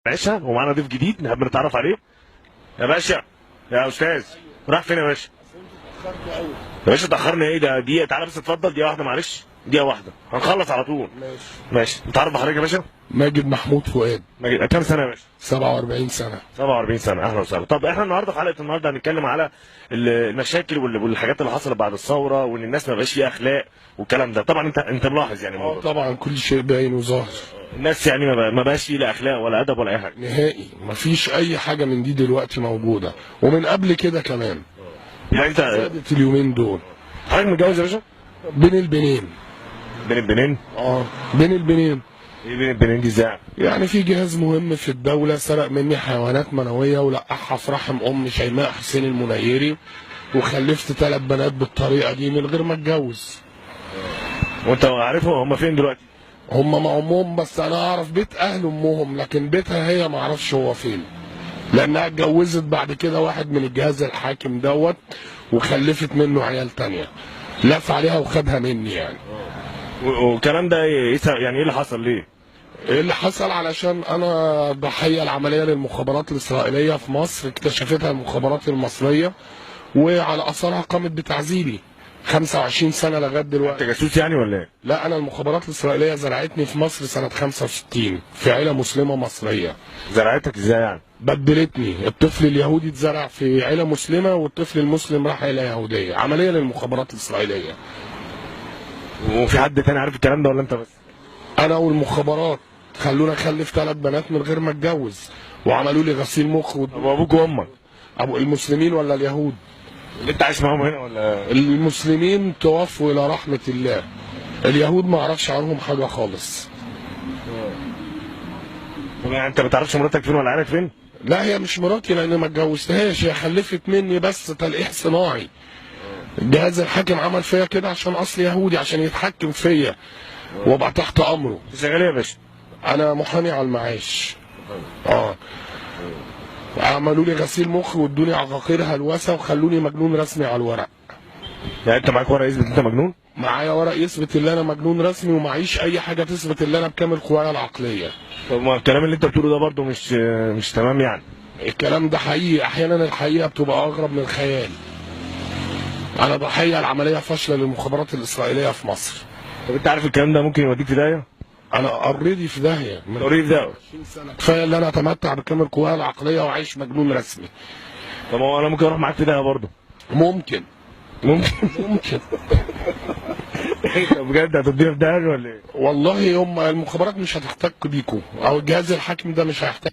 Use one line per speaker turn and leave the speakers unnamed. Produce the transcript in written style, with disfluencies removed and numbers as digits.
باشا ومعانا ضيف جديد نحب نتعرف عليه. يا باشا، يا استاذ، راح فين يا باشا؟ يا باشا اتاخرنا ايه ده؟ دقيقه، تعالى بس اتفضل دقيقه واحده، معلش دقيقه واحده هنخلص على طول. ماشي نتعرف بحضرتك يا باشا.
ماجد محمود فؤاد.
ماجد، كام سنه يا باشا؟
47 سنة.
47 سنه، اهلا وسهلا. طب احنا النهارده في حلقه النهارده هنتكلم على المشاكل والحاجات اللي حصلت بعد الثوره، وان الناس ما بقاش فيها اخلاق والكلام ده. طبعا انت ملاحظ يعني الموضوع ده.
طبعا كل شيء باين وظاهر.
الناس يعني ما بقاش فيه لا اخلاق ولا ادب ولا اي حاجه
نهائي مفيش أي حاجة من دي دلوقتي موجودة، ومن قبل كده كمان.
يعني انت
زادت اليومين دول.
حضرتك متجوز يا باشا؟
بين البنين.
بين البنين؟
بين البنين.
ايه بين البنين دي ازاي؟
يعني في جهاز مهم في الدولة سرق مني حيوانات منوية ولقحها في رحم أم شيماء حسين المنيري، وخلفت 3 بنات بالطريقة دي من غير ما اتجوز.
وانت عارفهم هم فين دلوقتي؟
هم مع امهم، بس انا اعرف بيت اهل امهم، لكن بيتها هي ما اعرفش هو فين، لانها اتجوزت بعد كده واحد من الجهاز الحاكم دوت وخلفت منه عيال تانية، لف عليها وخدها مني يعني.
والكلام ده يعني ايه اللي حصل ليه؟
ايه اللي حصل؟ علشان انا ضحيه العمليه للمخابرات الاسرائيليه في مصر، اكتشفتها المخابرات المصريه وعلى اثرها قامت بتعذيبي 25 سنه لغايه دلوقتي.
انت جاسوس يعني ولا ايه؟
لا، انا المخابرات الاسرائيليه زرعتني في مصر سنه 65 في عيله مسلمه مصريه.
زرعتك ازاي يعني؟
بدلتني، الطفل اليهودي اتزرع في عيله مسلمه والطفل المسلم راح عيله يهوديه، عمليه للمخابرات الاسرائيليه.
وفي حد تاني عارف الكلام ده ولا انت بس؟
انا والمخابرات خلونا اخلف 3 بنات من غير ما اتجوز، وعملوا لي غسيل مخ
طب وابوك وامك؟
ابو المسلمين ولا اليهود؟
اللي انت عايش معاهم هنا ولا؟
المسلمين توفوا الى رحمه الله، اليهود ما اعرفش عنهم حاجه خالص.
طب يعني انت ما تعرفش مراتك فين ولا عيالك فين؟
لا، هي مش مراتي لان ما اتجوزتهاش، هي خلفت مني بس تلقيح صناعي. الجهاز الحاكم عمل فيا كده عشان اصل يهودي، عشان يتحكم فيا وابقى تحت امره.
انت شغال ايه يا باشا؟
انا محامي على المعاش. عملوا لي غسيل مخ وادوني عقاقير هلوسه وخلوني مجنون رسمي على الورق.
يعني انت معاك ورق يثبت انت مجنون؟
معايا ورق يثبت ان انا مجنون رسمي، ومعيش اي حاجه تثبت ان انا بكامل قوايا العقليه.
طب ما الكلام اللي انت بتقوله ده برضه مش تمام يعني؟
الكلام ده حقيقي، احيانا الحقيقه بتبقى اغرب من الخيال. انا ضحيه العمليه فاشله للمخابرات الاسرائيليه في مصر.
طب انت عارف الكلام ده ممكن يوديك في داهيه؟
انا اوريدي في داهيه من
اوريدي في داهيه.
كفايه ان انا اتمتع بكامل قوايا العقليه واعيش مجنون رسمي.
طب هو انا ممكن اروح معاك في داهيه برضه؟
ممكن.
طب بجد هتودينا في داهيه ولا ايه؟
والله هم المخابرات مش هتحتك بيكم، او الجهاز الحاكم ده مش هيحتاج